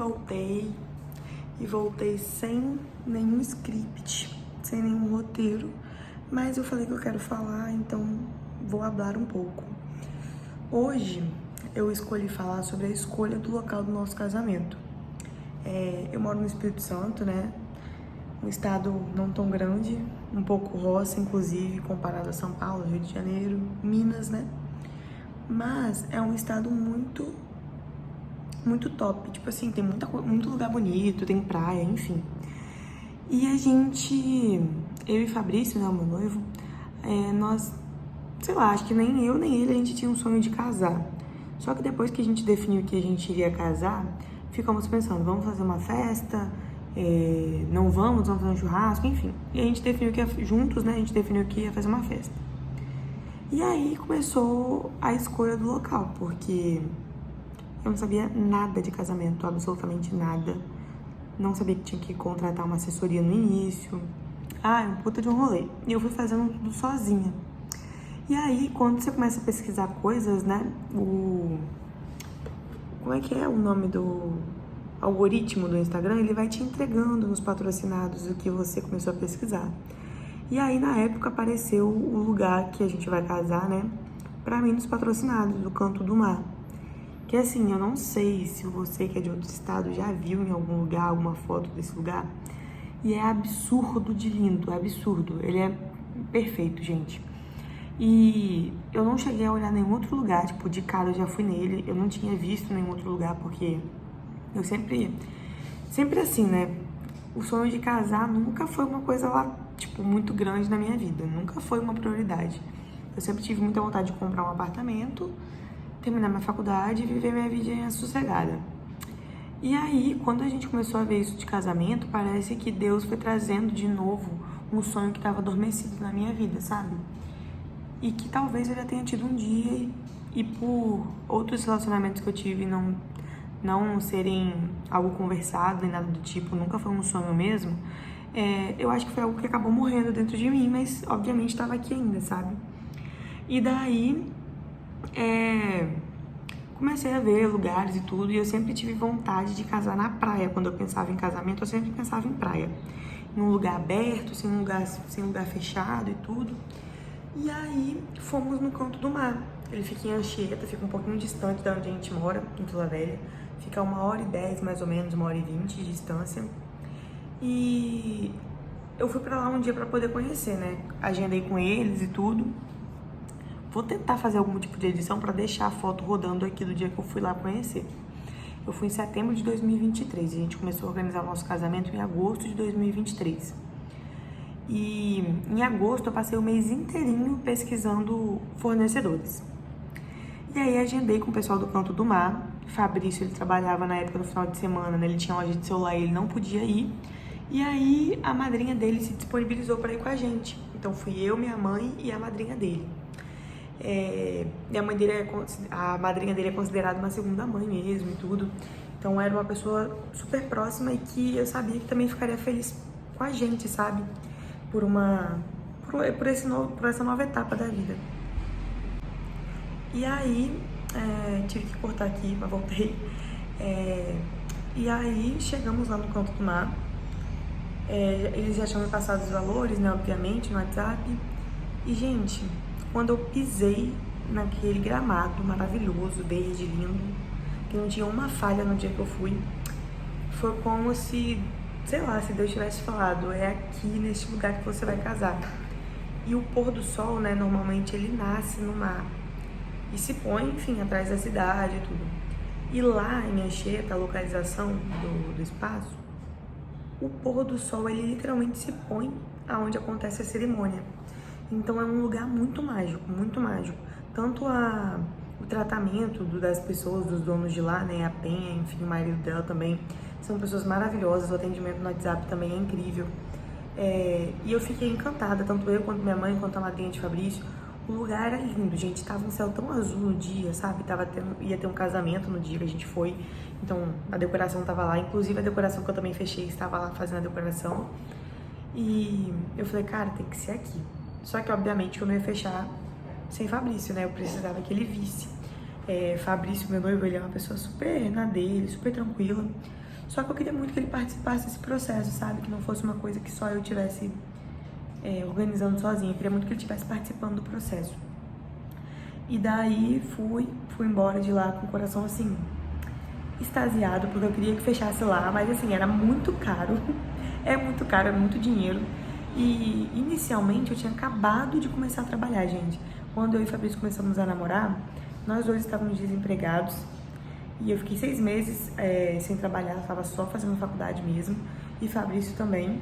voltei. E voltei sem nenhum script, sem nenhum roteiro. Mas eu falei que eu quero falar, então vou falar um pouco. Hoje eu escolhi falar sobre a escolha do local do nosso casamento. Eu moro no Espírito Santo, né? Um estado não tão grande, um pouco roça, inclusive, comparado a São Paulo, Rio de Janeiro, Minas, né? Mas é um estado muito top. Tipo assim, tem muito lugar bonito, tem praia, enfim. E a gente, eu e Fabrício, né, o meu noivo, nós, sei lá, acho que nem eu nem ele, a gente tinha um sonho de casar. Só que depois que a gente definiu que a gente iria casar, ficamos pensando, vamos fazer uma festa, não vamos fazer um churrasco, enfim. E a gente definiu que ia, juntos, né, a gente definiu que ia fazer uma festa. E aí começou a escolha do local, porque eu não sabia nada de casamento, absolutamente nada. Não sabia que tinha que contratar uma assessoria no início. Um puta de um rolê. E eu fui fazendo tudo sozinha. E aí, quando você começa a pesquisar coisas, né? Como é que é o nome do algoritmo do Instagram? Ele vai te entregando nos patrocinados o que você começou a pesquisar. E aí, na época, apareceu o lugar que a gente vai casar, né? Pra mim, nos patrocinados, do Canto do Mar. Que assim, eu não sei se você que é de outro estado já viu em algum lugar, alguma foto desse lugar. E é absurdo de lindo, é absurdo. Ele é perfeito, gente. E eu não cheguei a olhar nenhum outro lugar, tipo, de cara eu já fui nele. Eu não tinha visto nenhum outro lugar, porque eu sempre assim, né? O sonho de casar nunca foi uma coisa lá, tipo, muito grande na minha vida. Nunca foi uma prioridade. Eu sempre tive muita vontade de comprar um apartamento, terminar minha faculdade e viver minha vidinha sossegada. E aí, quando a gente começou a ver isso de casamento, parece que Deus foi trazendo de novo um sonho que estava adormecido na minha vida, sabe? E que talvez eu já tenha tido um dia e por outros relacionamentos que eu tive não serem algo conversado nem nada do tipo, nunca foi um sonho mesmo, eu acho que foi algo que acabou morrendo dentro de mim, mas obviamente estava aqui ainda, sabe? E daí comecei a ver lugares e tudo, e eu sempre tive vontade de casar na praia. Quando eu pensava em casamento, eu sempre pensava em praia. Em um lugar aberto, sem lugar fechado e tudo. E aí, fomos no Canto do Mar. Ele fica em Anchieta, fica um pouquinho distante da onde a gente mora, em Vila Velha. Fica 1h10, mais ou menos, 1h20 de distância. E eu fui pra lá um dia pra poder conhecer, né? Agendei com eles e tudo. Vou tentar fazer algum tipo de edição para deixar a foto rodando aqui do dia que eu fui lá conhecer. Eu fui em setembro de 2023 e a gente começou a organizar o nosso casamento em agosto de 2023. E em agosto eu passei o mês inteirinho pesquisando fornecedores. E aí agendei com o pessoal do Canto do Mar. Fabrício, ele trabalhava na época no final de semana, né? Ele tinha loja de celular e ele não podia ir. E aí a madrinha dele se disponibilizou para ir com a gente. Então fui eu, minha mãe e a madrinha dele. A madrinha dele é considerada uma segunda mãe mesmo e tudo. Então era uma pessoa super próxima e que eu sabia que também ficaria feliz com a gente, sabe? Por essa nova etapa da vida. E aí, tive que cortar aqui, mas voltei. E aí chegamos lá no Canto do Mar. Eles já tinham me passado os valores, né, obviamente, no WhatsApp. E, gente, quando eu pisei naquele gramado maravilhoso, verde, lindo, que não tinha uma falha no dia que eu fui, foi como se, sei lá, se Deus tivesse falado, é aqui neste lugar que você vai casar. E o pôr do sol, né, normalmente ele nasce no mar e se põe, enfim, atrás da cidade e tudo. E lá em Anchieta, a localização do espaço, o pôr do sol, ele literalmente se põe aonde acontece a cerimônia. Então é um lugar muito mágico, muito mágico. Tanto o tratamento das pessoas, dos donos de lá, né, a Penha, enfim, o marido dela também, são pessoas maravilhosas, o atendimento no WhatsApp também é incrível. E eu fiquei encantada, tanto eu quanto minha mãe, quanto a madrinha de Fabrício. O lugar era lindo, gente, tava um céu tão azul no dia, sabe? Ia ter um casamento no dia que a gente foi, então a decoração tava lá, inclusive a decoração que eu também fechei estava lá fazendo a decoração. E eu falei, cara, tem que ser aqui. Só que, obviamente, eu não ia fechar sem Fabrício, né? Eu precisava que ele visse. Fabrício, meu noivo, ele é uma pessoa super na dele, super tranquila. Só que eu queria muito que ele participasse desse processo, sabe? Que não fosse uma coisa que só eu tivesse organizando sozinha. Eu queria muito que ele estivesse participando do processo. E daí fui embora de lá com o coração assim, extasiado, porque eu queria que fechasse lá, mas assim, era muito caro. É muito caro, é muito dinheiro. E inicialmente eu tinha acabado de começar a trabalhar, gente. Quando eu e o Fabrício começamos a namorar, nós dois estávamos desempregados. E eu fiquei 6 meses sem trabalhar, estava só fazendo faculdade mesmo. E Fabrício também.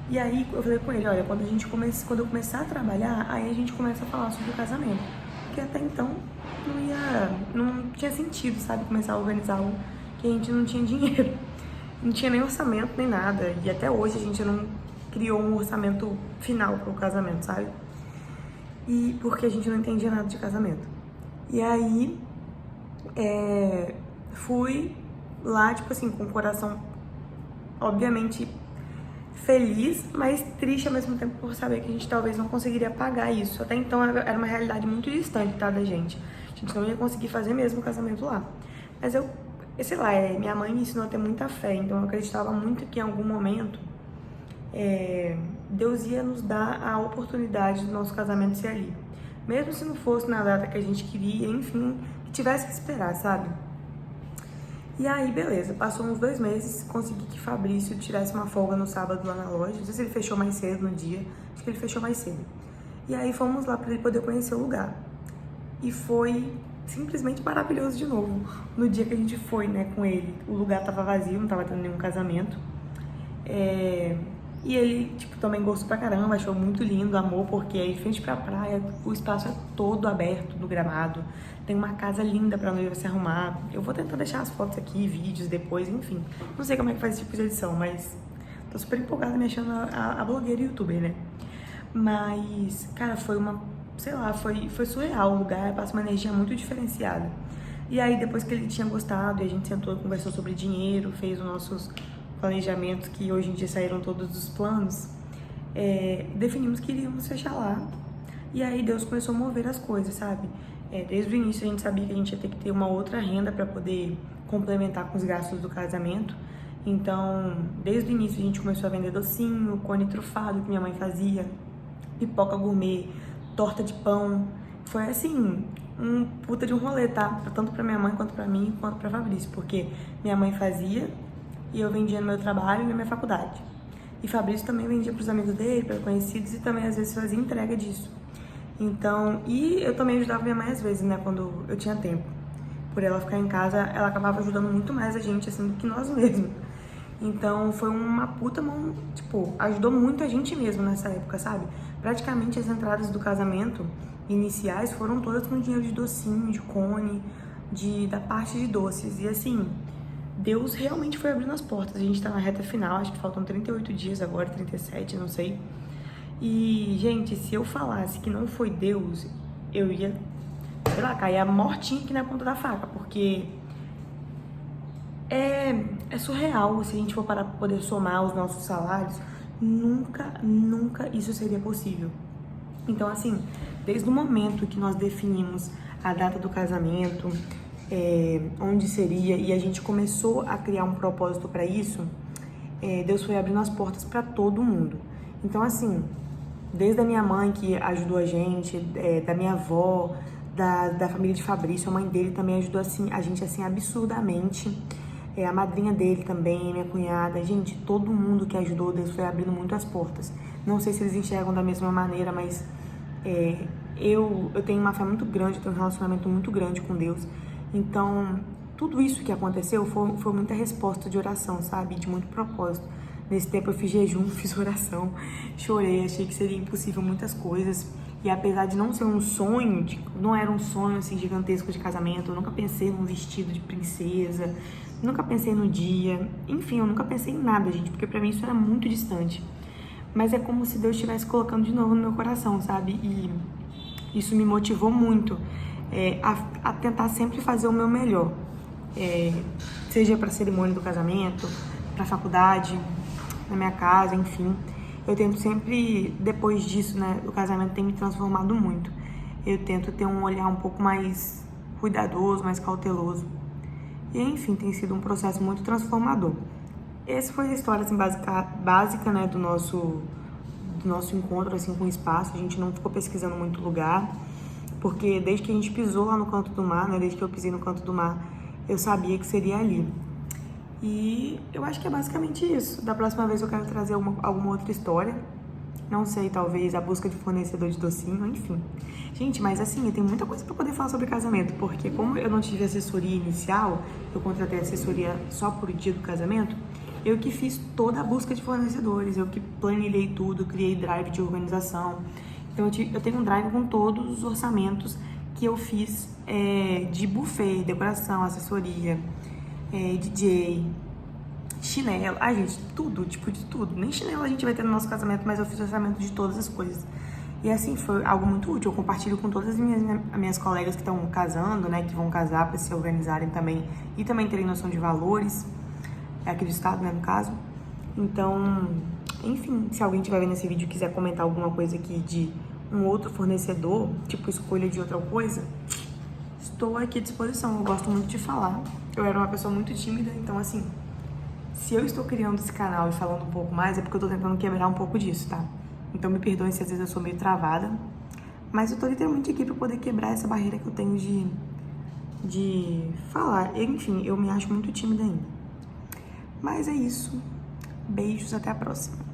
E aí eu falei com ele, olha, quando eu começar a trabalhar, aí a gente começa a falar sobre o casamento. Porque até então não tinha sentido, sabe, começar a organizar algo que a gente não tinha dinheiro. Não tinha nem orçamento, nem nada. E até hoje a gente não criou um orçamento final para o casamento, sabe? E porque a gente não entendia nada de casamento. E aí fui lá, tipo assim, com o coração obviamente feliz, mas triste ao mesmo tempo por saber que a gente talvez não conseguiria pagar isso. Até então era uma realidade muito distante, tá, da gente. A gente não ia conseguir fazer mesmo o casamento lá. Mas eu sei lá, minha mãe me ensinou a ter muita fé, então eu acreditava muito que em algum momento Deus ia nos dar a oportunidade do nosso casamento ser ali. Mesmo se não fosse na data que a gente queria, enfim, que tivesse que esperar, sabe? E aí, beleza, passou uns 2 meses, consegui que Fabrício tirasse uma folga no sábado lá na loja. Não sei se ele fechou mais cedo no dia, acho que ele fechou mais cedo. E aí fomos lá para ele poder conhecer o lugar. E foi simplesmente maravilhoso de novo. No dia que a gente foi, né, com ele, o lugar tava vazio, não tava tendo nenhum casamento. E ele, tipo, também gostou pra caramba, achou muito lindo, amor, porque aí frente pra praia, o espaço é todo aberto no gramado. Tem uma casa linda pra noiva se arrumar. Eu vou tentar deixar as fotos aqui, vídeos depois, enfim. Não sei como é que faz esse tipo de edição, mas tô super empolgada me achando a blogueira e youtuber, né? Mas, cara, foi sei lá, foi surreal o lugar, passa uma energia muito diferenciada. E aí, depois que ele tinha gostado, e a gente sentou, conversou sobre dinheiro, fez os nossos planejamentos, que hoje em dia saíram todos os planos, definimos que iríamos fechar lá. E aí Deus começou a mover as coisas, sabe? Desde o início a gente sabia que a gente ia ter que ter uma outra renda para poder complementar com os gastos do casamento. Então, desde o início a gente começou a vender docinho, cone trufado que minha mãe fazia, pipoca gourmet, torta de pão. Foi assim, um puta de um rolê, tá? Tanto pra minha mãe, quanto pra mim, quanto pra Fabrício. Porque minha mãe fazia e eu vendia no meu trabalho e na minha faculdade. E Fabrício também vendia pros amigos dele, para conhecidos, e também às vezes fazia entrega disso. Então, e eu também ajudava minha mãe às vezes, né, quando eu tinha tempo. Por ela ficar em casa, ela acabava ajudando muito mais a gente, assim, do que nós mesmos. Então, foi uma puta mão, tipo, ajudou muito a gente mesmo nessa época, sabe? Praticamente as entradas do casamento iniciais foram todas com dinheiro de docinho, de cone, da parte de doces. E assim, Deus realmente foi abrindo as portas. A gente tá na reta final, acho que faltam 38 dias agora, 37, não sei. E, gente, se eu falasse que não foi Deus, eu ia, sei lá, cair mortinha aqui na ponta da faca, porque é surreal. Se a gente for parar pra poder somar os nossos salários, nunca isso seria possível. Então, assim, desde o momento que nós definimos a data do casamento, onde seria, e a gente começou a criar um propósito para isso, Deus foi abrindo as portas para todo mundo. Então, assim, desde a minha mãe que ajudou a gente, da minha avó, da família de Fabrício, a mãe dele também ajudou assim, a gente assim absurdamente. A madrinha dele também, minha cunhada, gente, todo mundo que ajudou, Deus foi abrindo muito as portas. Não sei se eles enxergam da mesma maneira, mas eu tenho uma fé muito grande, eu tenho um relacionamento muito grande com Deus. Então, tudo isso que aconteceu foi muita resposta de oração, sabe? De muito propósito. Nesse tempo eu fiz jejum, fiz oração, chorei, achei que seria impossível muitas coisas. E apesar de não ser um sonho, não era um sonho assim gigantesco de casamento, eu nunca pensei num vestido de princesa, nunca pensei no dia, enfim, eu nunca pensei em nada, gente, porque pra mim isso era muito distante. Mas é como se Deus estivesse colocando de novo no meu coração, sabe? E isso me motivou muito a tentar sempre fazer o meu melhor. Seja pra cerimônia do casamento, pra faculdade, na minha casa, enfim. Eu tento sempre, depois disso, né, o casamento tem me transformado muito. Eu tento ter um olhar um pouco mais cuidadoso, mais cauteloso. E, enfim, tem sido um processo muito transformador. Essa foi a história, assim, básica, né, do nosso encontro, assim, com o espaço. A gente não ficou pesquisando muito lugar, porque desde que a gente pisou lá no Canto do Mar, né, desde que eu pisei no Canto do Mar, eu sabia que seria ali. E eu acho que é basicamente isso. Da próxima vez eu quero trazer alguma outra história. Não sei, talvez a busca de fornecedor de docinho, enfim. Gente, mas assim, eu tenho muita coisa pra poder falar sobre casamento, porque como eu não tive assessoria inicial, eu contratei assessoria só por dia do casamento, eu que fiz toda a busca de fornecedores, eu que planilhei tudo, criei drive de organização. Então eu tenho um drive com todos os orçamentos que eu fiz de buffet, decoração, assessoria, DJ, chinelo. Ai, gente, tudo, tipo de tudo. Nem chinelo a gente vai ter no nosso casamento, mas eu fiz o orçamento de todas as coisas. E assim, foi algo muito útil. Eu compartilho com todas as minhas colegas que estão casando, né, que vão casar para se organizarem também e também terem noção de valores, aqui do estado, né, no caso. Então, enfim, se alguém estiver vendo esse vídeo e quiser comentar alguma coisa aqui de um outro fornecedor, tipo escolha de outra coisa, estou aqui à disposição. Eu gosto muito de falar. Eu era uma pessoa muito tímida, então assim, se eu estou criando esse canal e falando um pouco mais, é porque eu tô tentando quebrar um pouco disso, tá? Então me perdoem se às vezes eu sou meio travada, mas eu tô literalmente aqui pra poder quebrar essa barreira que eu tenho de falar. Enfim, eu me acho muito tímida ainda. Mas é isso. Beijos, até a próxima.